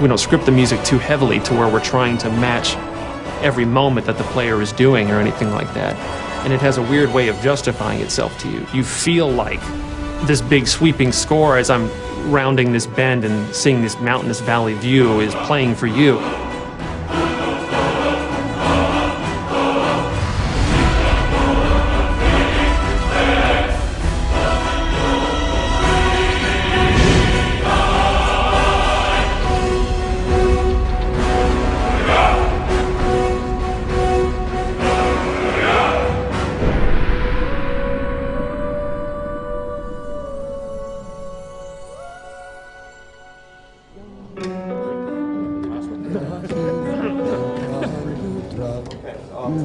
We don't script the music too heavily to where we're trying to match every moment that the player is doing or anything like that. And it has a weird way of justifying itself to you. You feel like this big sweeping score as I'm rounding this bend and seeing this mountainous valley view is playing for you.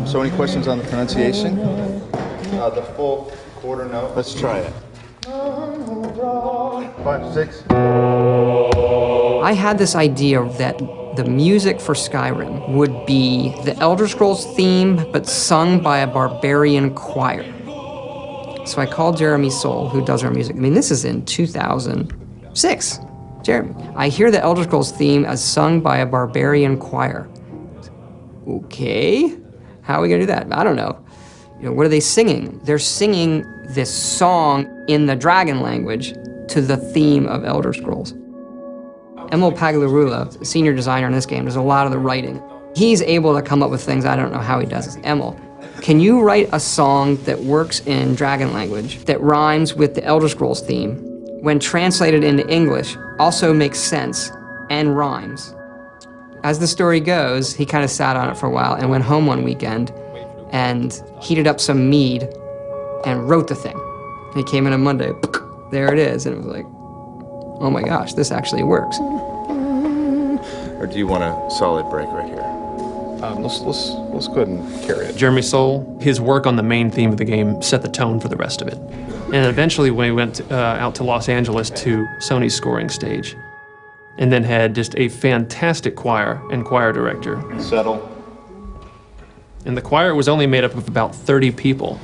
So any questions on the pronunciation? The full quarter note. Let's try it. 5, 6. I had this idea that the music for Skyrim would be the Elder Scrolls theme, but sung by a barbarian choir. So I called Jeremy Soule, who does our music. I mean, this is in 2006. Jeremy, I hear the Elder Scrolls theme as sung by a barbarian choir. Okay, how are we gonna do that? I don't know. You know, what are they singing? They're singing this song in the dragon language to the theme of Elder Scrolls. Emil Pagliarulo, the senior designer in this game, does a lot of the writing. He's able to come up with things, I don't know how he does this. Emil, can you write a song that works in dragon language that rhymes with the Elder Scrolls theme, when translated into English, also makes sense and rhymes? As the story goes, he kind of sat on it for a while and went home one weekend and heated up some mead and wrote the thing. And he came in on Monday, there it is, and it was like, oh my gosh, this actually works. Or do you want a solid break right here? Let's go ahead and carry it. Jeremy Soule, his work on the main theme of the game set the tone for the rest of it. And eventually when we went out to Los Angeles to Sony's scoring stage, and then had just a fantastic choir and choir director. Settle. And the choir was only made up of about 30 people.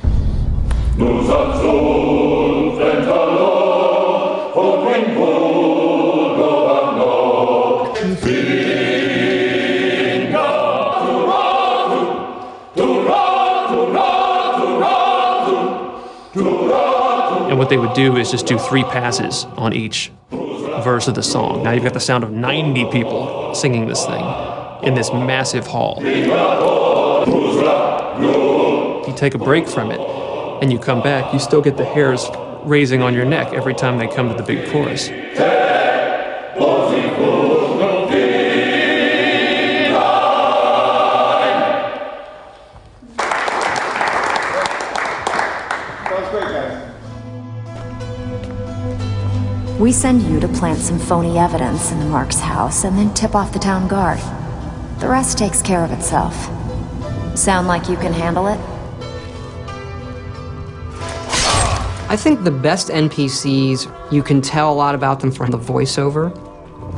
And what they would do is just do 3 passes on each verse of the song. Now you've got the sound of 90 people singing this thing in this massive hall. You take a break from it and you come back, you still get the hairs raising on your neck every time they come to the big chorus. We send you to plant some phony evidence in the Mark's house and then tip off the town guard. The rest takes care of itself. Sound like you can handle it? I think the best NPCs, you can tell a lot about them from the voiceover.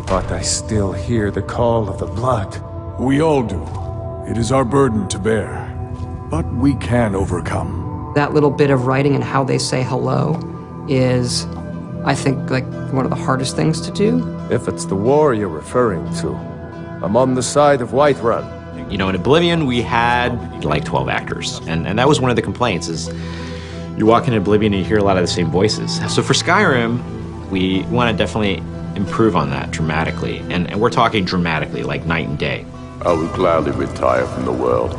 But I still hear the call of the blood. We all do. It is our burden to bear. But we can overcome. That little bit of writing and how they say hello is, I think, like one of the hardest things to do. If it's the war you're referring to, I'm on the side of Whiterun. You know, in Oblivion, we had like 12 actors, and that was one of the complaints, is you walk into Oblivion and you hear a lot of the same voices. So for Skyrim, we want to definitely improve on that dramatically, and we're talking dramatically, like night and day. I would gladly retire from the world,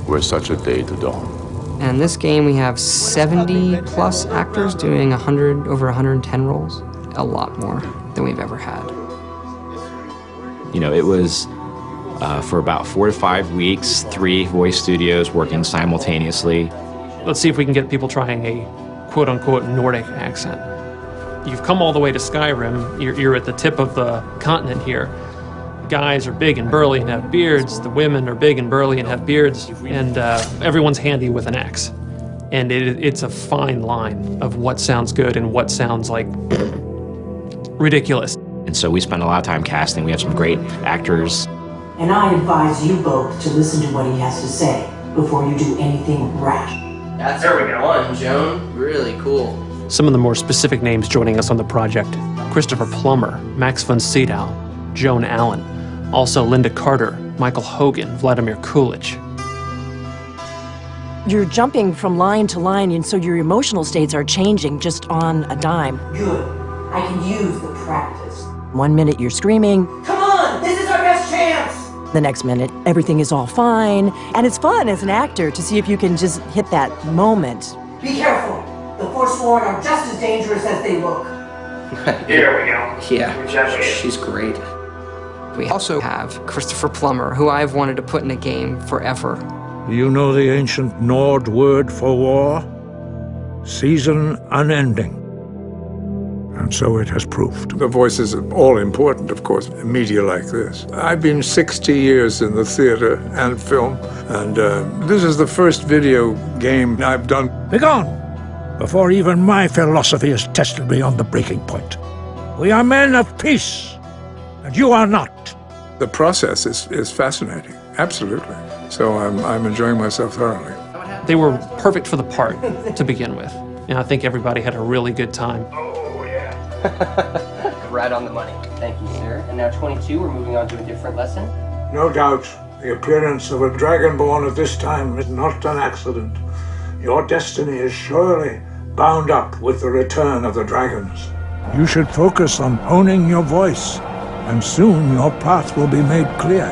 were such a day to dawn. And in this game, we have 70 plus actors doing over 110 roles. A lot more than we've ever had. You know, it was for about 4 to 5 weeks, 3 voice studios working simultaneously. Let's see if we can get people trying a quote-unquote Nordic accent. You've come all the way to Skyrim, you're at the tip of the continent here. Guys are big and burly and have beards, the women are big and burly and have beards, and everyone's handy with an axe. And it's a fine line of what sounds good and what sounds like ridiculous. And so we spent a lot of time casting. We have some great actors. And I advise you both to listen to what he has to say before you do anything rash. That's one, Joan. Really cool. Some of the more specific names joining us on the project: Christopher Plummer, Max von Sydow, Joan Allen. Also Linda Carter, Michael Hogan, Vladimir Coolidge. You're jumping from line to line, and so your emotional states are changing just on a dime. Good. I can use the practice. 1 minute you're screaming. Come on! This is our best chance! The next minute, everything is all fine. And it's fun as an actor to see if you can just hit that moment. Be careful. The Forsworn are just as dangerous as they look. Here we go. Yeah, she's great. We also have Christopher Plummer, who I've wanted to put in a game forever. You know the ancient Nord word for war? Season unending. And so it has proved. The voice is all important, of course, in media like this. I've been 60 years in the theater and film, and this is the first video game I've done. Begone, before even my philosophy is tested beyond the breaking point. We are men of peace, and you are not. The process is fascinating, absolutely. So I'm enjoying myself thoroughly. They were perfect for the part to begin with, and I think everybody had a really good time. Right on the money. Thank you, sir. And now 22, we're moving on to a different lesson. No doubt, the appearance of a dragonborn at this time is not an accident. Your destiny is surely bound up with the return of the dragons. You should focus on honing your voice, and soon your path will be made clear.